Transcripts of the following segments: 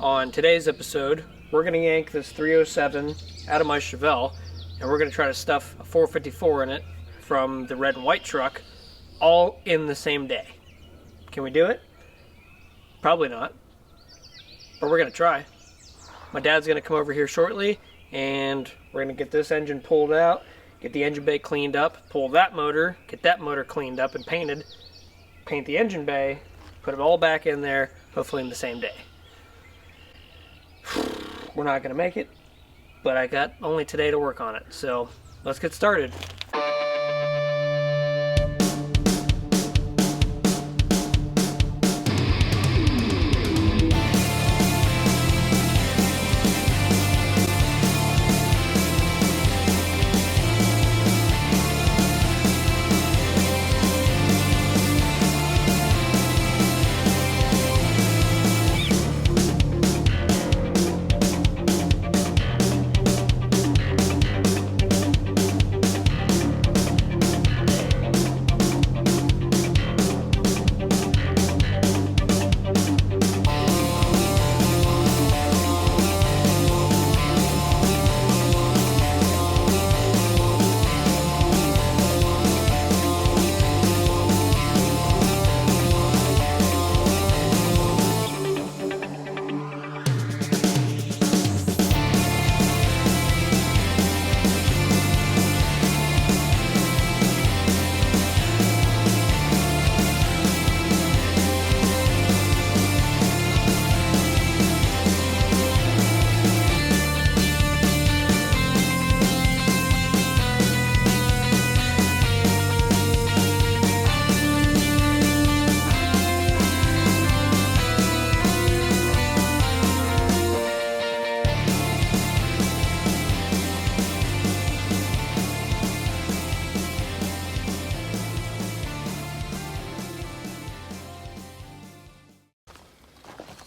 On today's episode, we're going to yank this 307 out of my Chevelle, and we're going to try to stuff a 454 in it from the red and white truck, all in the same day. Can we do it? Probably not, but we're going to try. My dad's going to come over here shortly, and we're going to get this engine pulled out, get the engine bay cleaned up, pull that motor, get that motor cleaned up and painted, paint the engine bay, put it all back in there, hopefully in the same day. We're not going to make it, but I got only today to work on it, so let's get started.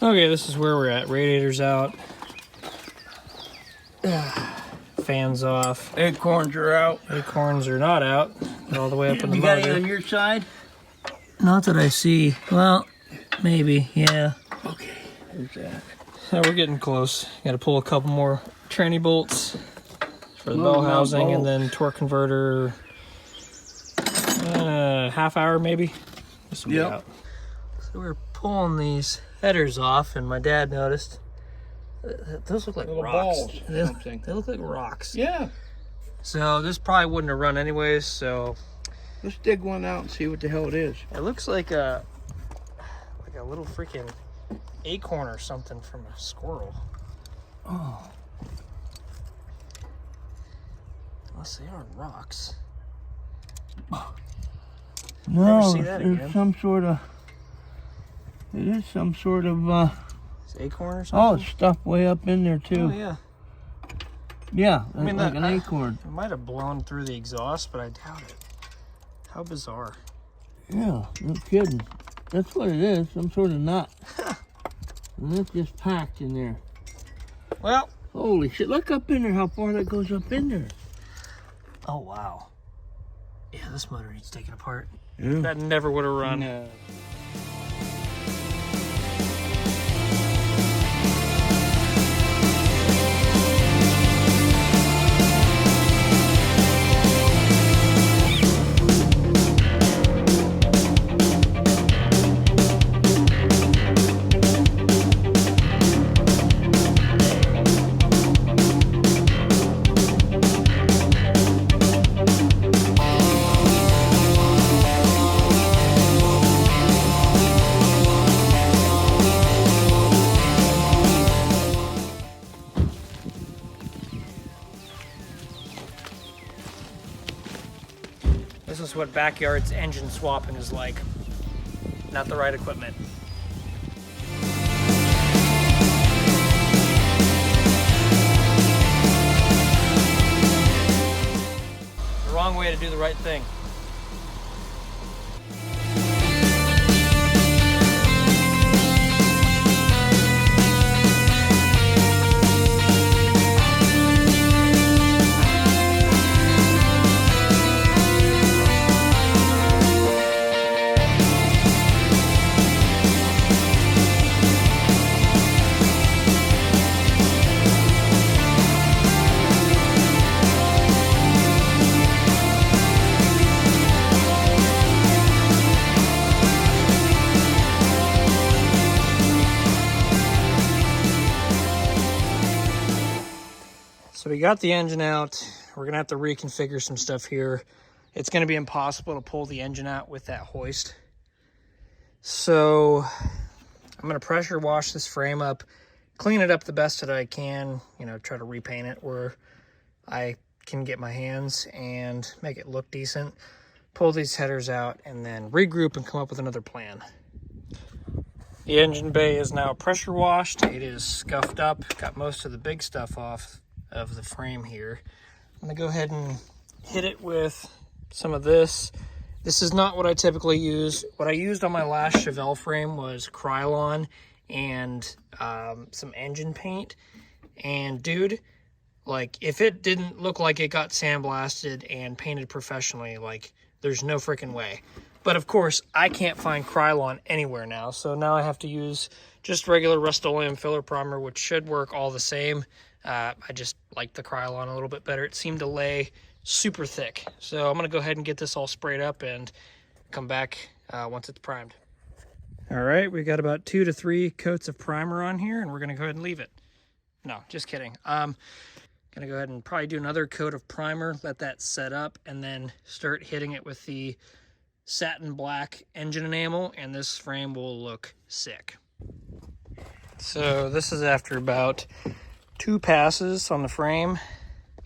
Okay, this is where we're at. Radiator's out. Fans off. Acorns are out. Acorns are not out. They're all the way up in the You got motor. it on your side? Not that I see. Well, maybe, yeah. Okay, there's that. So we're getting close. Got to pull a couple more tranny bolts for the bell Moving out housing and bolts. then torque converter. Half hour maybe. This will be Yep. out. So we're pulling these headers off, and my dad noticed those look like Little rocks. balls or They, something. they look like rocks. Yeah. So this probably wouldn't have run anyways. So Let's dig one out and see what the hell it is. it looks like a little freaking acorn or something from a squirrel. Oh. Unless they are rocks. No, see that there's again. some sort of... It is some sort of... It's acorn or oh, something. it's stuff way up in there too. Oh yeah. Yeah, I mean, like that- an acorn. It might have blown through the exhaust, but I doubt it. How bizarre. Yeah, no kidding. That's what it is, some sort of nut. And it's just packed in there. Well. Holy shit, look up in there, how far that goes up in there. Oh wow. Yeah, this motor needs taken apart. Yeah. That never would have run. No. This is what backyard's engine swapping is like. Not the right equipment. The wrong way to do the right thing. So we got the engine out. We're gonna have to reconfigure some stuff here. It's gonna be impossible to pull the engine out with that hoist. So I'm gonna pressure wash this frame up, clean it up the best that I can, you know, try to repaint it where I can get my hands and make it look decent. Pull these headers out and then regroup and come up with another plan. The engine bay is now pressure washed. It is scuffed up, got most of the big stuff off of the frame here. I'm gonna go ahead and hit it with some of this. This is not what I typically use. What I used on my last Chevelle frame was Krylon and some engine paint. And dude, like if it didn't look like it got sandblasted and painted professionally, like there's no freaking way. But of course, I can't find Krylon anywhere now. So now I have to use just regular Rust-Oleum filler primer, which should work all the same. I just like the Krylon a little bit better. It seemed to lay super thick. So I'm gonna go ahead and get this all sprayed up and come back once it's primed. All right, we got about 2 to 3 coats of primer on here and we're gonna go ahead and leave it. No, just kidding. Gonna go ahead and probably do another coat of primer, let that set up, and then start hitting it with the satin black engine enamel, and this frame will look sick. So this is after about 2 passes on the frame. You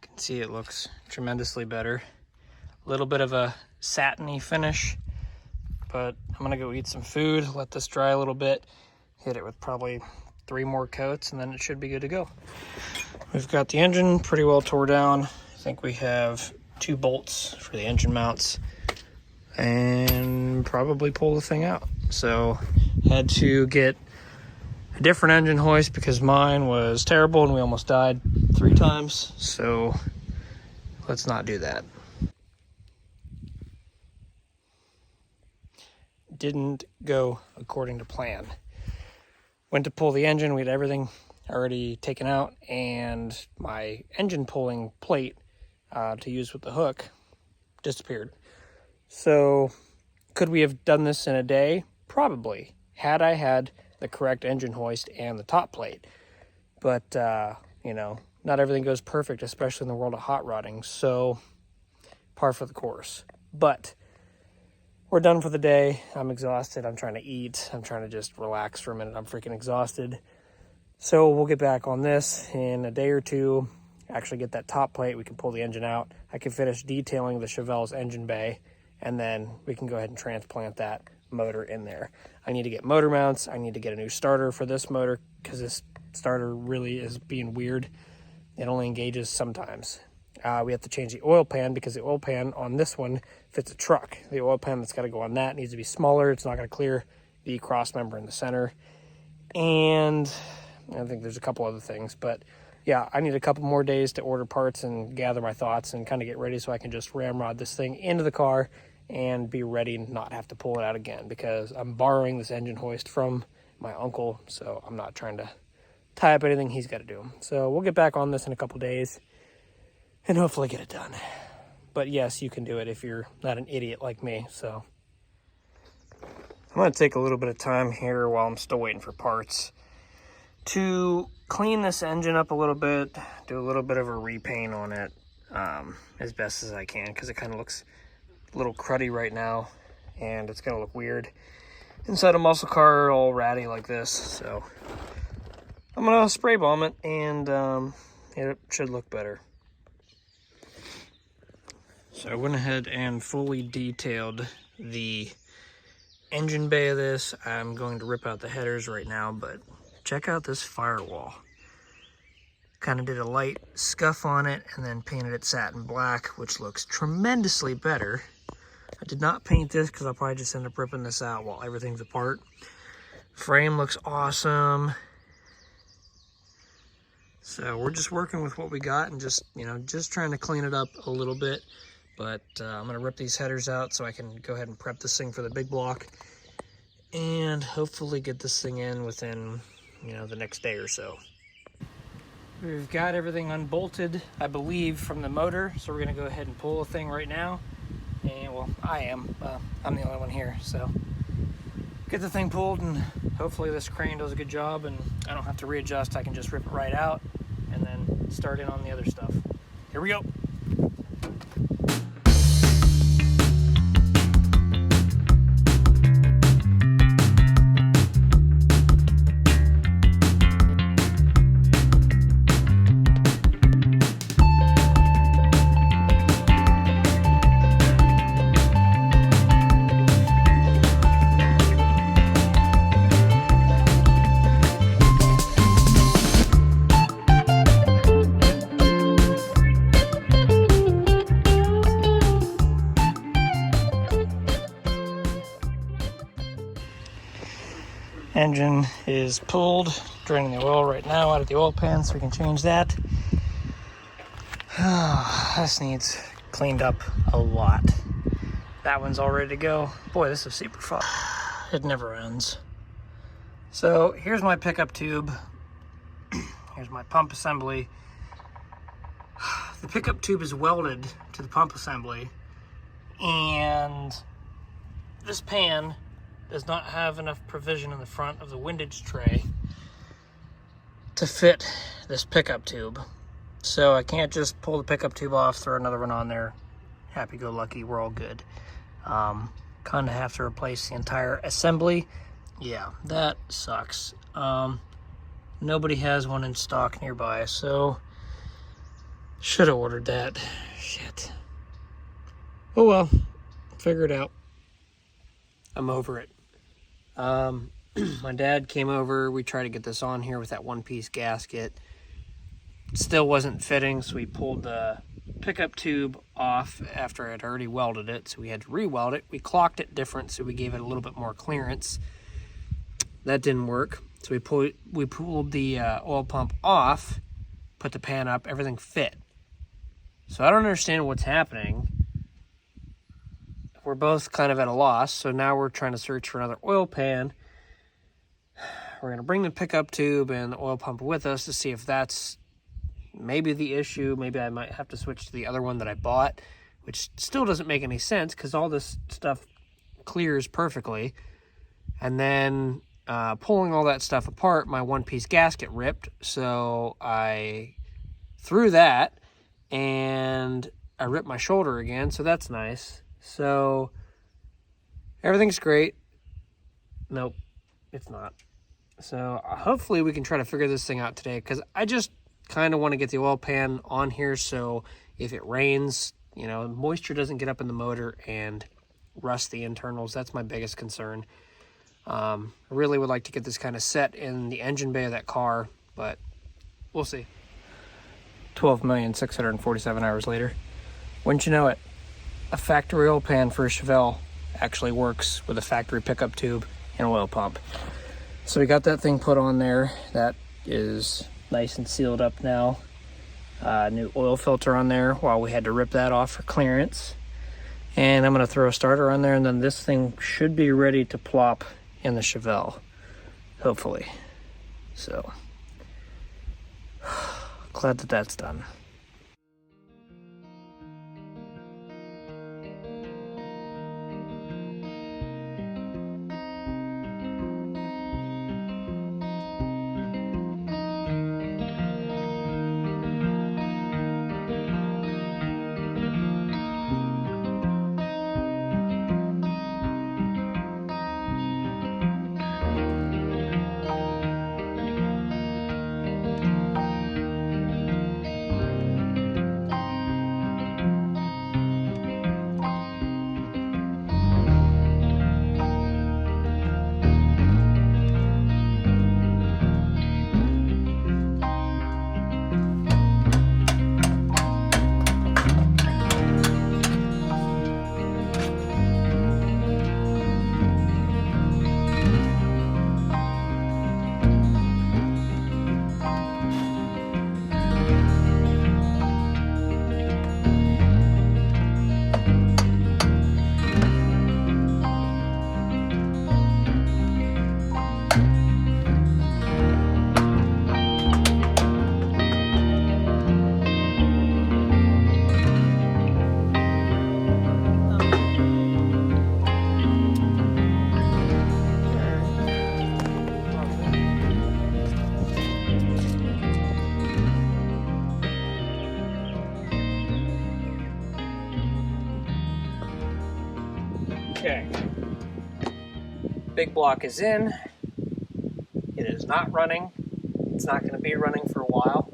can see it looks tremendously better. A little bit of a satiny finish, but I'm gonna go eat some food, let this dry a little bit, hit it with probably 3 more coats, and then it should be good to go. We've got the engine pretty well tore down. I think we have 2 bolts for the engine mounts and probably pull the thing out. So had to get a different engine hoist because mine was terrible and we almost died 3 times. So let's not do that. Didn't go according to plan. Went to pull the engine, we had everything already taken out, and my engine pulling plate to use with the hook disappeared. So could we have done this in a day? Probably, had I had the correct engine hoist and the top plate. But, you know, not everything goes perfect, especially in the world of hot rodding. So par for the course. But we're done for the day. I'm exhausted. I'm trying to eat. I'm trying to just relax for a minute. I'm freaking exhausted. So we'll get back on this in a day or 2. Actually get that top plate. We can pull the engine out. I can finish detailing the Chevelle's engine bay, and then we can go ahead and transplant that motor in there. I need to get motor mounts. I need to get a new starter for this motor because this starter really is being weird. It only engages sometimes. We have to change the oil pan because the oil pan on this one fits a truck. The oil pan that's got to go on that needs to be smaller. It's not going to clear the cross member in the center. And I think there's a couple other things. But yeah, I need a couple more days to order parts and gather my thoughts and kind of get ready so I can just ramrod this thing into the car and be ready and not have to pull it out again because I'm borrowing this engine hoist from my uncle. So I'm not trying to tie up anything he's got to do. So we'll get back on this in a couple days and hopefully get it done. But yes, you can do it if you're not an idiot like me. So I'm going to take a little bit of time here while I'm still waiting for parts to clean this engine up a little bit, do a little bit of a repaint on it as best as I can because it kind of looks a little cruddy right now and it's going to look weird inside a muscle car all ratty like this. So I'm going to spray bomb it and it should look better. So I went ahead and fully detailed the engine bay of this. I'm going to rip out the headers right now, but check out this firewall. Kind of did a light scuff on it and then painted it satin black, which looks tremendously better. I did not paint this because I'll probably just end up ripping this out while everything's apart. Frame looks awesome. So we're just working with what we got and just, you know, just trying to clean it up a little bit. But I'm going to rip these headers out so I can go ahead and prep this thing for the big block and hopefully get this thing in within, you know, the next day or so. We've got everything unbolted, I believe, from the motor. So we're going to go ahead and pull the thing right now. And, well, I am. I'm the only one here. So get the thing pulled and hopefully this crane does a good job and I don't have to readjust. I can just rip it right out and then start in on the other stuff. Here we go. Engine is pulled, draining the oil right now out of the oil pan, so we can change that. This needs cleaned up a lot. That one's all ready to go. Boy, this is super fun. It never ends. So here's my pickup tube. Here's my pump assembly. The pickup tube is welded to the pump assembly, and this pan does not have enough provision in the front of the windage tray to fit this pickup tube. So I can't just pull the pickup tube off, throw another one on there, happy-go-lucky, we're all good. Kind of have to replace the entire assembly. Yeah, that sucks. Nobody has one in stock nearby, so should have ordered that. Shit. Oh well, figure it out. I'm over it. My dad came over, we tried to get this on here with that one-piece gasket. It still wasn't fitting, so we pulled the pickup tube off after I had already welded it, so we had to re-weld it. We clocked it different, so we gave it a little bit more clearance. That didn't work, so we pulled the oil pump off, put the pan up, everything fit. So I don't understand what's happening. We're both kind of at a loss, so now we're trying to search for another oil pan. We're going to bring the pickup tube and the oil pump with us to see if that's maybe the issue. Maybe I might have to switch to the other one that I bought, which still doesn't make any sense because all this stuff clears perfectly. And then pulling all that stuff apart, my one-piece gasket ripped, so I threw that, and I ripped my shoulder again, so that's nice. So everything's great. Nope, it's not. So hopefully we can try to figure this thing out today, because I just kind of want to get the oil pan on here so if it rains, you know, moisture doesn't get up in the motor and rust the internals. That's my biggest concern. I really would like to get this kind of set in the engine bay of that car, but we'll see. 12,647 hours later. Wouldn't you know it? A factory oil pan for a Chevelle actually works with a factory pickup tube and oil pump. So we got that thing put on there. That is nice and sealed up now. New oil filter on there while we had to rip that off for clearance. And I'm going to throw a starter on there, and then this thing should be ready to plop in the Chevelle, hopefully. So, glad that that's done. Okay. Big block is in. It is not running. It's not going to be running for a while.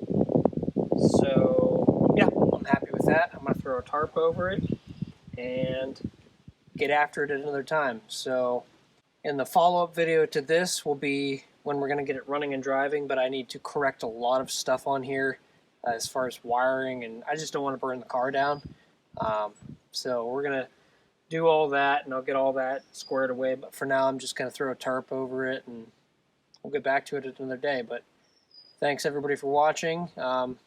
So, yeah, I'm happy with that. I'm going to throw a tarp over it and get after it at another time. So, in the follow-up video to this will be when we're going to get it running and driving, but I need to correct a lot of stuff on here as far as wiring, and I just don't want to burn the car down. So we're going to do all that, and I'll get all that squared away, but for now I'm just going to throw a tarp over it, and we'll get back to it another day. But thanks everybody for watching. Can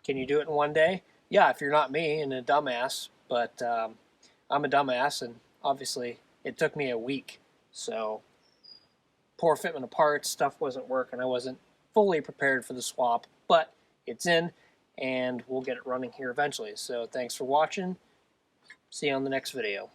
you do it in one day? Yeah, if you're not me and a dumbass, but I'm a dumbass, and obviously it took me a week. So poor fitment of parts, stuff wasn't working. I wasn't fully prepared for the swap, but it's in, and we'll get it running here eventually. So thanks for watching. See you on the next video.